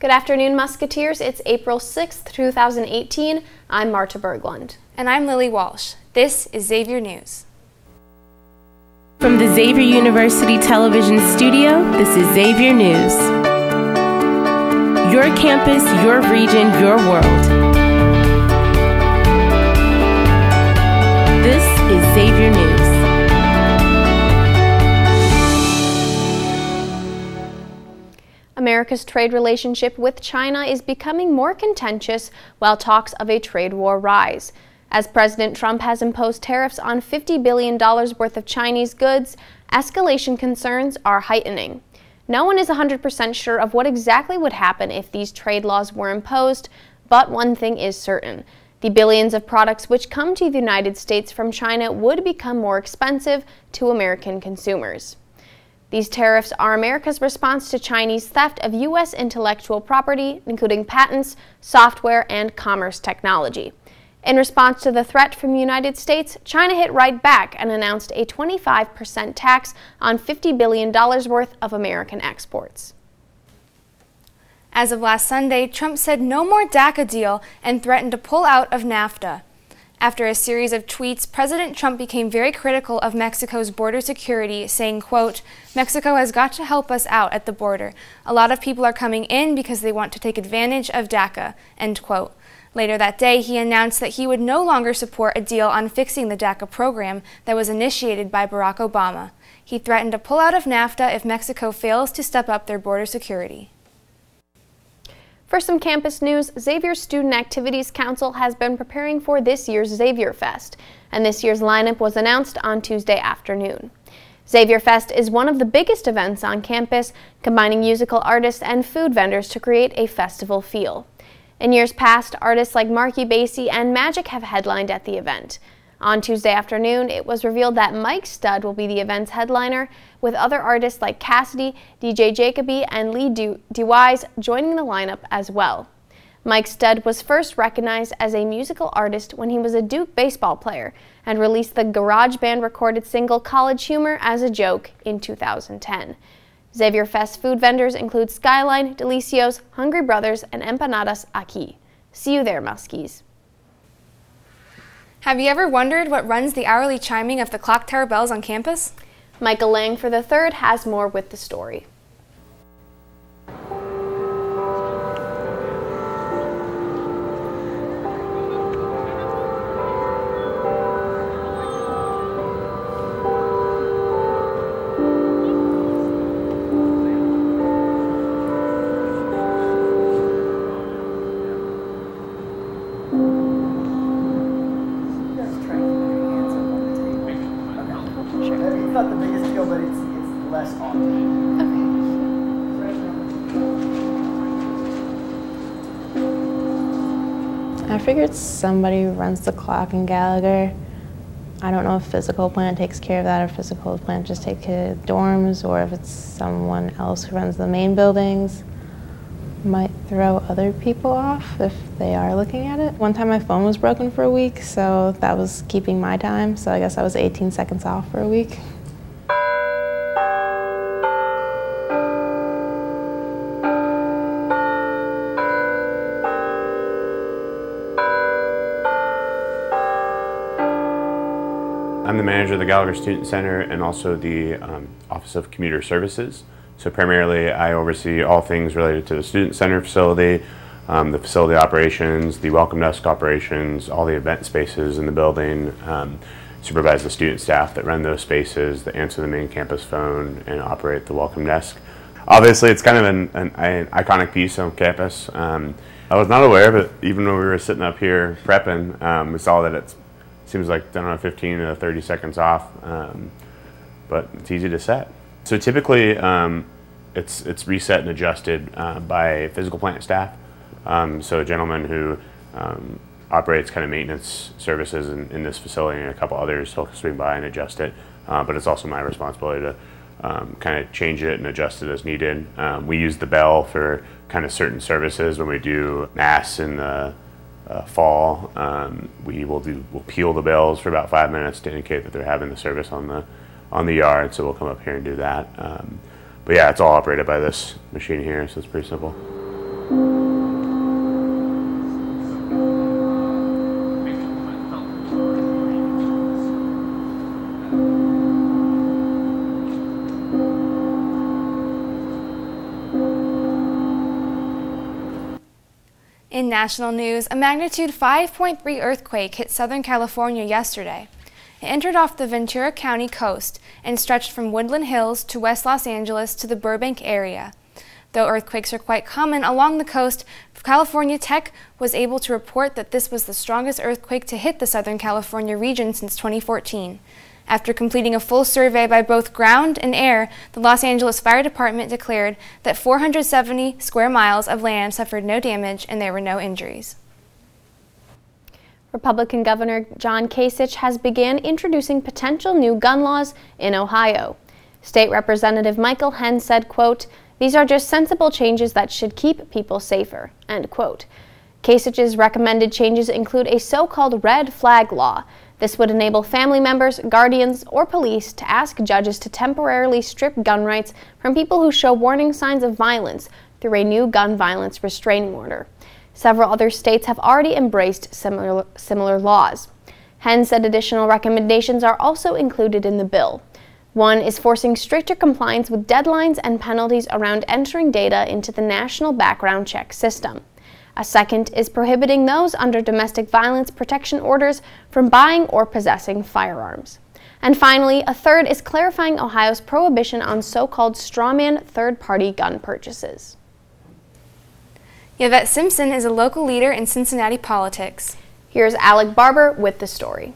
Good afternoon, Musketeers. It's April 6th, 2018. I'm Marta Berglund. And I'm Lily Walsh. This is Xavier News. From the Xavier University Television Studio, this is Xavier News. Your campus, your region, your world. This is Xavier News. America's trade relationship with China is becoming more contentious while talks of a trade war rise. As President Trump has imposed tariffs on $50 billion worth of Chinese goods, escalation concerns are heightening. No one is 100% sure of what exactly would happen if these trade laws were imposed, but one thing is certain. The billions of products which come to the United States from China would become more expensive to American consumers. These tariffs are America's response to Chinese theft of U.S. intellectual property, including patents, software, and commerce technology. In response to the threat from the United States, China hit right back and announced a 25% tax on $50 billion worth of American exports. As of last Sunday, Trump said no more DACA deal and threatened to pull out of NAFTA. After a series of tweets, President Trump became very critical of Mexico's border security, saying, quote, "Mexico has got to help us out at the border. A lot of people are coming in because they want to take advantage of DACA," end quote. Later that day, he announced that he would no longer support a deal on fixing the DACA program that was initiated by Barack Obama. He threatened to pull out of NAFTA if Mexico fails to step up their border security. For some campus news, Xavier's Student Activities Council has been preparing for this year's Xavier Fest, and this year's lineup was announced on Tuesday afternoon. Xavier Fest is one of the biggest events on campus, combining musical artists and food vendors to create a festival feel. In years past, artists like Marky Basie and Magic have headlined at the event. On Tuesday afternoon, it was revealed that Mike Stud will be the event's headliner, with other artists like Cassidy, DJ Jacoby, and Lee DeWise joining the lineup as well. Mike Stud was first recognized as a musical artist when he was a Duke baseball player and released the garage band recorded single College Humor as a Joke in 2010. Xavier Fest food vendors include Skyline, Delicios, Hungry Brothers, and Empanadas Aquí. See you there, Muskies. Have you ever wondered what runs the hourly chiming of the clock tower bells on campus? Michael Langford III has more with the story. It's not the biggest deal, but it's less often. I figured somebody runs the clock in Gallagher. I don't know if physical plant takes care of that or physical plant just takes care of dorms, or if it's someone else who runs the main buildings. Might throw other people off if they are looking at it. One time my phone was broken for a week, so that was keeping my time, so I guess I was 18 seconds off for a week. I'm the manager of the Gallagher Student Center and also the Office of Commuter Services. So primarily I oversee all things related to the Student Center facility, the facility operations, the welcome desk operations, all the event spaces in the building, supervise the student staff that run those spaces, that answer the main campus phone, and operate the welcome desk. Obviously it's kind of an iconic piece on campus. I was not aware of it even when we were sitting up here prepping. We saw that it seems like, I don't know, 15 to 30 seconds off, but it's easy to set. So typically it's reset and adjusted by physical plant staff. So a gentleman who operates kind of maintenance services in this facility, and a couple others will swing by and adjust it. But it's also my responsibility to kind of change it and adjust it as needed. We use the bell for kind of certain services when we do mass in the fall. We'll peel the bells for about 5 minutes to indicate that they're having the service on the yard, so we'll come up here and do that. But yeah, it's all operated by this machine here, so it's pretty simple. In national news, a magnitude 5.3 earthquake hit Southern California yesterday. It entered off the Ventura County coast and stretched from Woodland Hills to West Los Angeles to the Burbank area. Though earthquakes are quite common along the coast, California Tech was able to report that this was the strongest earthquake to hit the Southern California region since 2014. After completing a full survey by both ground and air, the Los Angeles Fire Department declared that 470 square miles of land suffered no damage and there were no injuries. Republican Governor John Kasich has begun introducing potential new gun laws in Ohio. State Representative Michael Henn said, quote, "These are just sensible changes that should keep people safer," end quote. Kasich's recommended changes include a so-called red flag law. This would enable family members, guardians, or police to ask judges to temporarily strip gun rights from people who show warning signs of violence through a new gun violence restraining order. Several other states have already embraced similar laws. Henn said additional recommendations are also included in the bill. One is forcing stricter compliance with deadlines and penalties around entering data into the National Background Check System. A second is prohibiting those under domestic violence protection orders from buying or possessing firearms. And finally, a third is clarifying Ohio's prohibition on so-called strawman third-party gun purchases. Yvette Simpson is a local leader in Cincinnati politics. Here's Alec Barber with the story.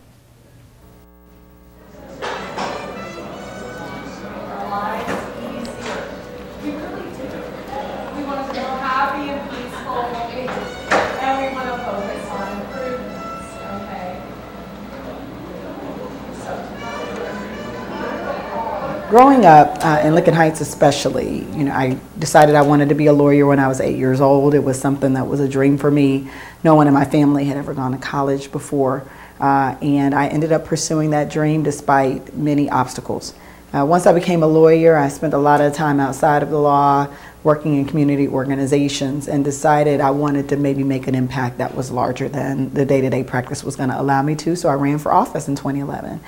Growing up in Lincoln Heights especially, I decided I wanted to be a lawyer when I was 8 years old. It was something that was a dream for me. No one in my family had ever gone to college before, and I ended up pursuing that dream despite many obstacles. Once I became a lawyer, I spent a lot of time outside of the law, working in community organizations, and decided I wanted to maybe make an impact that was larger than the day-to-day practice was going to allow me to, so I ran for office in 2011.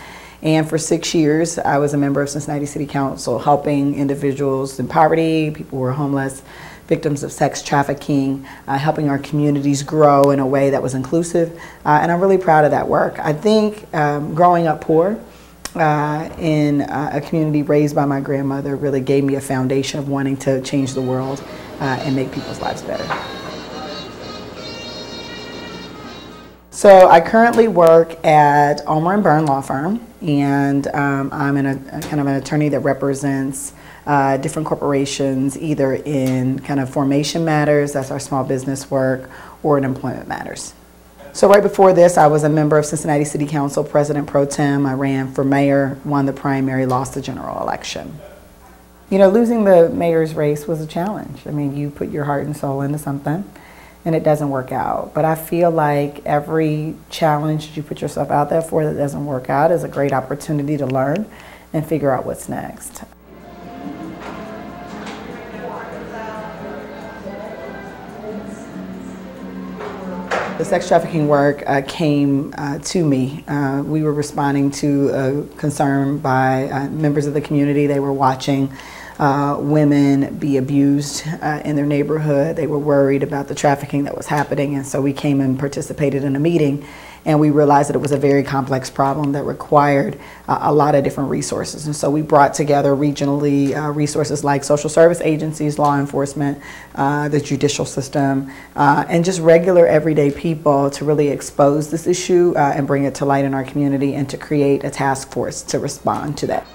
And for 6 years, I was a member of Cincinnati City Council, helping individuals in poverty, people who were homeless, victims of sex trafficking, helping our communities grow in a way that was inclusive. And I'm really proud of that work. I think growing up poor in a community raised by my grandmother really gave me a foundation of wanting to change the world and make people's lives better. So I currently work at Ulmer & Byrne Law Firm, and I'm kind of an attorney that represents different corporations, either in kind of formation matters, that's our small business work, or in employment matters. So right before this, I was a member of Cincinnati City Council, President Pro Tem. I ran for mayor, won the primary, lost the general election. Losing the mayor's race was a challenge. I mean, you put your heart and soul into something, and it doesn't work out. But I feel like every challenge that you put yourself out there for that doesn't work out is a great opportunity to learn and figure out what's next. The sex trafficking work came to me. We were responding to a concern by members of the community. They were watching women be abused in their neighborhood. They were worried about the trafficking that was happening, and so we came and participated in a meeting, and we realized that it was a very complex problem that required a lot of different resources. And so we brought together regionally resources like social service agencies, law enforcement, the judicial system, and just regular everyday people to really expose this issue and bring it to light in our community, and to create a task force to respond to that.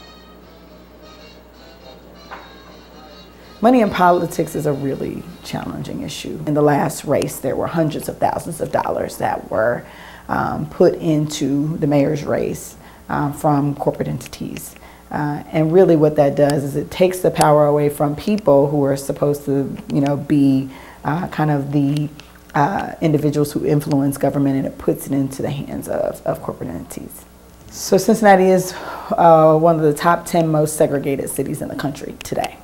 Money in politics is a really challenging issue. In the last race, there were hundreds of thousands of dollars that were put into the mayor's race from corporate entities. And really what that does is it takes the power away from people who are supposed to, be kind of the individuals who influence government, and it puts it into the hands of corporate entities. So Cincinnati is one of the top 10 most segregated cities in the country today.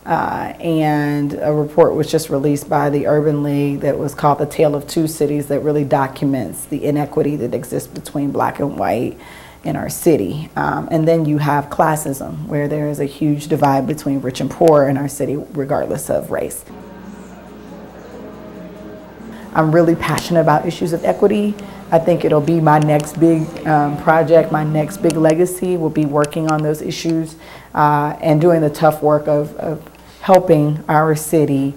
And a report was just released by the Urban League that was called The Tale of Two Cities, that really documents the inequity that exists between black and white in our city. And then you have classism, where there is a huge divide between rich and poor in our city, regardless of race. I'm really passionate about issues of equity. I think it'll be my next big project, my next big legacy will be working on those issues and doing the tough work of helping our city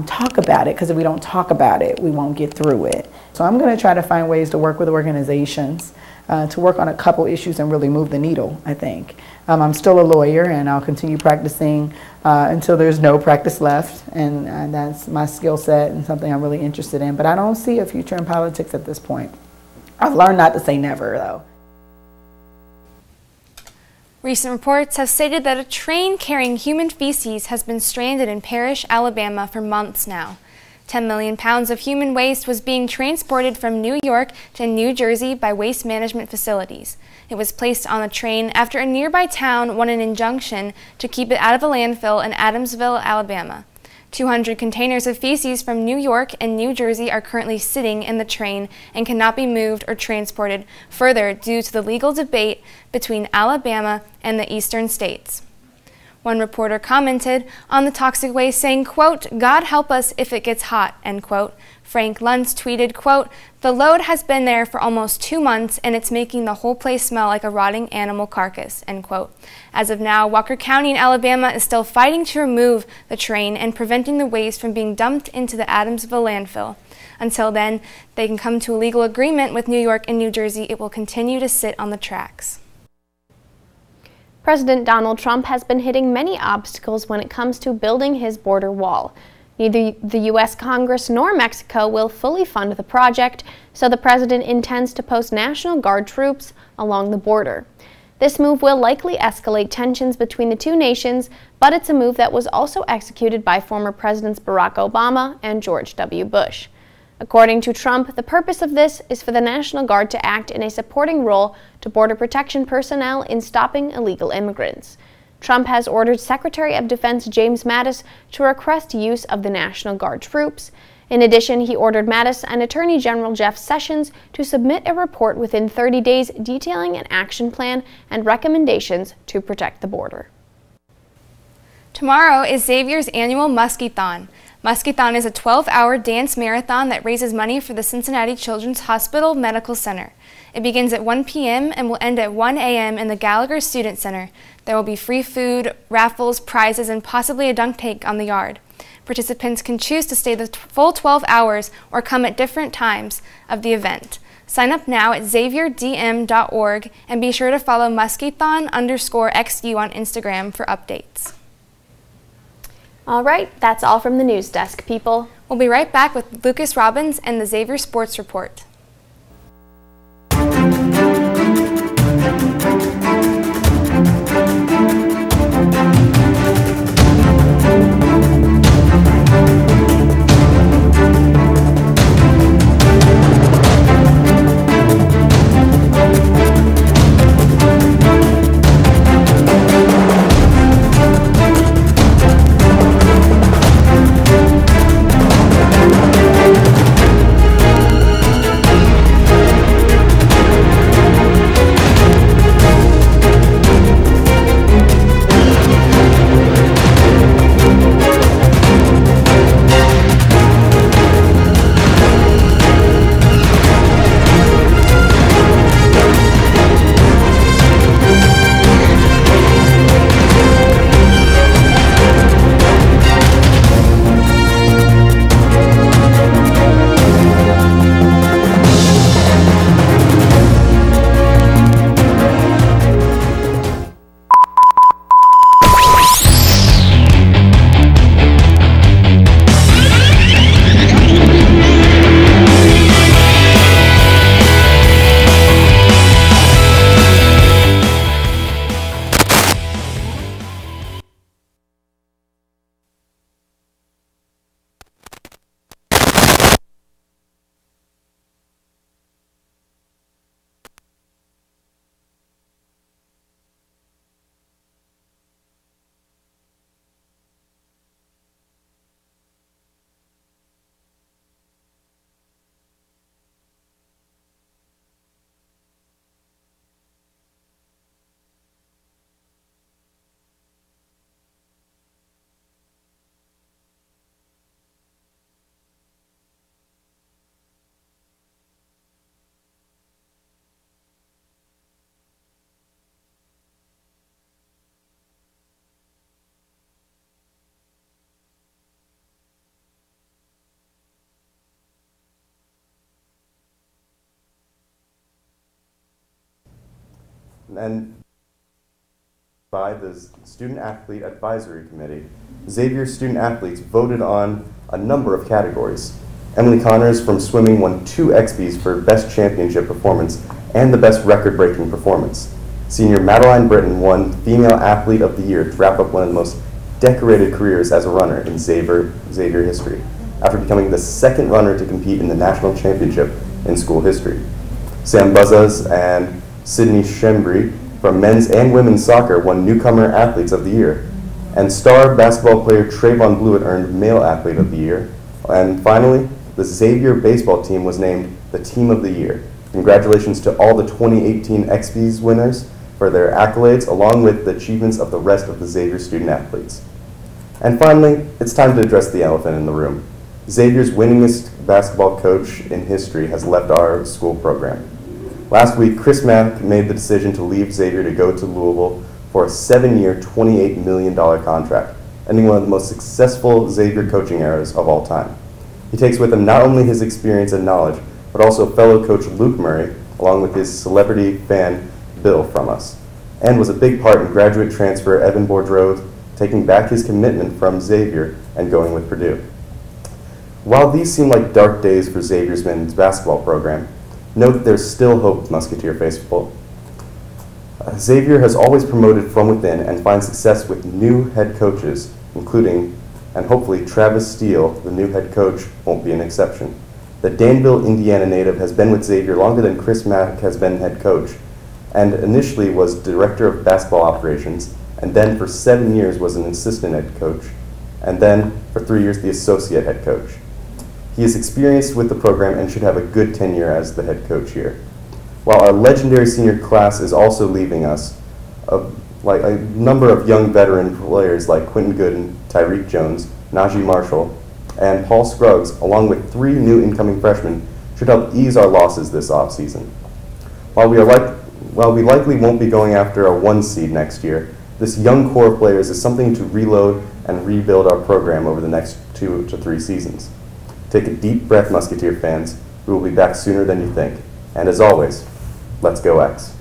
talk about it, because if we don't talk about it, we won't get through it. So I'm going to try to find ways to work with organizations to work on a couple issues and really move the needle, I think. I'm still a lawyer, and I'll continue practicing until there's no practice left, and that's my skill set and something I'm really interested in. But I don't see a future in politics at this point. I've learned not to say never, though. Recent reports have stated that a train carrying human feces has been stranded in Parrish, Alabama for months now. 10 million pounds of human waste was being transported from New York to New Jersey by waste management facilities. It was placed on the train after a nearby town won an injunction to keep it out of a landfill in Adamsville, Alabama. 200 containers of feces from New York and New Jersey are currently sitting in the train and cannot be moved or transported further due to the legal debate between Alabama and the eastern states. One reporter commented on the toxic waste saying, quote, "God help us if it gets hot," end quote. Frank Luntz tweeted, quote, "The load has been there for almost 2 months and it's making the whole place smell like a rotting animal carcass," end quote. As of now, Walker County in Alabama is still fighting to remove the train and preventing the waste from being dumped into the Adamsville landfill. Until then, they can come to a legal agreement with New York and New Jersey. It will continue to sit on the tracks. President Donald Trump has been hitting many obstacles when it comes to building his border wall. Neither the U.S. Congress nor Mexico will fully fund the project, so the president intends to post National Guard troops along the border. This move will likely escalate tensions between the two nations, but it's a move that was also executed by former Presidents Barack Obama and George W. Bush. According to Trump, the purpose of this is for the National Guard to act in a supporting role to border protection personnel in stopping illegal immigrants. Trump has ordered Secretary of Defense James Mattis to request use of the National Guard troops. In addition, he ordered Mattis and Attorney General Jeff Sessions to submit a report within 30 days detailing an action plan and recommendations to protect the border. Tomorrow is Xavier's annual Muskiethon. Muskiethon is a 12-hour dance marathon that raises money for the Cincinnati Children's Hospital Medical Center. It begins at 1 p.m. and will end at 1 a.m. in the Gallagher Student Center. There will be free food, raffles, prizes, and possibly a dunk tank on the yard. Participants can choose to stay the full 12 hours or come at different times of the event. Sign up now at xavierdm.org and be sure to follow Muskiethon_XU on Instagram for updates. All right, that's all from the news desk, people. We'll be right back with Lucas Robbins and the Xavier Sports Report. And by the Student Athlete Advisory Committee, Xavier student athletes voted on a number of categories. Emily Connors from swimming won 2 XBs for Best Championship Performance and the Best Record-Breaking Performance. Senior Madeline Britton won Female Athlete of the Year to wrap up one of the most decorated careers as a runner in Xavier history, after becoming the 2nd runner to compete in the national championship in school history. Sam Buzzas and Sydney Shembri from men's and women's soccer won Newcomer Athletes of the Year. And star basketball player Trayvon Blewett earned Male Athlete of the Year. And finally, the Xavier baseball team was named the Team of the Year. Congratulations to all the 2018 XBs winners for their accolades, along with the achievements of the rest of the Xavier student athletes. And finally, it's time to address the elephant in the room. Xavier's winningest basketball coach in history has left our school program. Last week, Chris Mack made the decision to leave Xavier to go to Louisville for a 7-year, $28 million contract, ending one of the most successful Xavier coaching eras of all time. He takes with him not only his experience and knowledge, but also fellow coach Luke Murray, along with his celebrity fan Bill from us, and was a big part in graduate transfer Evan Bourdreau taking back his commitment from Xavier and going with Purdue. While these seem like dark days for Xavier's men's basketball program, know that there's still hope with Musketeer Faithful. Xavier has always promoted from within and finds success with new head coaches, including, and hopefully Travis Steele, the new head coach, won't be an exception. The Danville, Indiana native has been with Xavier longer than Chris Mack has been head coach, and initially was director of basketball operations, and then for 7 years was an assistant head coach, and then for 3 years the associate head coach. He is experienced with the program and should have a good tenure as the head coach here. While our legendary senior class is also leaving us, a number of young veteran players like Quentin Gooden, Tyreek Jones, Najee Marshall, and Paul Scruggs, along with 3 new incoming freshmen, should help ease our losses this offseason. While we likely won't be going after a 1 seed next year, this young core of players is something to reload and rebuild our program over the next 2 to 3 seasons. Take a deep breath, Musketeer fans. We will be back sooner than you think. And as always, let's go X.